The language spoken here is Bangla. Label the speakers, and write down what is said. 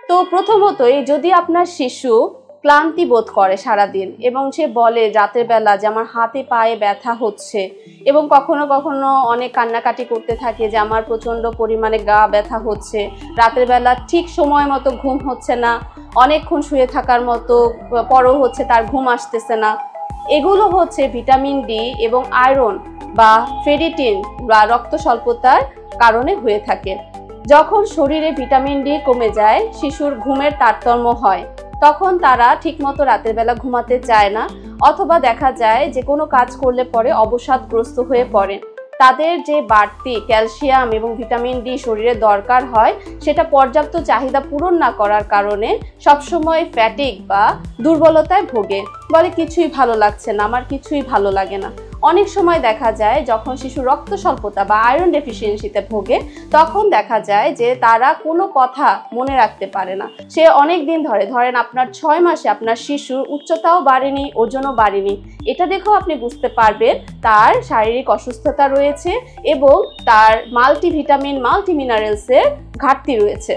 Speaker 1: তো প্রথমতই যদি আপনার শিশু ক্লান্তি বোধ করে সারাদিন এবং সে বলে রাতের বেলা যে আমার হাতে পায়ে ব্যথা হচ্ছে এবং কখনো কখনো অনেক কান্নাকাটি করতে থাকে যে আমার প্রচণ্ড পরিমাণে গা ব্যথা হচ্ছে, রাতের বেলা ঠিক সময় মতো ঘুম হচ্ছে না, অনেকক্ষণ শুয়ে থাকার মতো পরও হচ্ছে তার ঘুম আসতেছে না, এগুলো হচ্ছে ভিটামিন ডি এবং আয়রন বা ফেরিটিন বা রক্ত স্বল্পতার কারণে হয়ে থাকে। যখন শরীরে ভিটামিন ডি কমে যায়, শিশুর ঘুমের তারতম্য হয়, তখন তারা ঠিকমতো রাতের বেলা ঘুমাতে চায় না, অথবা দেখা যায় যে কোনো কাজ করলে পরে অবসাদগ্রস্ত হয়ে পড়ে। তাদের যে বাড়তি ক্যালসিয়াম এবং ভিটামিন ডি শরীরে দরকার হয় সেটা পর্যাপ্ত চাহিদা পূরণ না করার কারণে সবসময় ফ্যাটিক বা দুর্বলতায় ভোগে, বলে কিছুই ভালো লাগছে না, আমার কিছুই ভালো লাগে না। অনেক সময় দেখা যায় যখন শিশু রক্ত স্বল্পতা বা আয়রন ডেফিসিয়েন্সিতে ভোগে, তখন দেখা যায় যে তারা কোনো কথা মনে রাখতে পারে না। সে অনেক দিন ধরেন আপনার 6 মাসে আপনার শিশুর উচ্চতাও বাড়েনি, ওজনও বাড়েনি, এটা দেখেও আপনি বুঝতে পারবেন তার শারীরিক অসুস্থতা রয়েছে এবং তার মাল্টিভিটামিন মাল্টিমিনারেলসের ঘাটতি রয়েছে।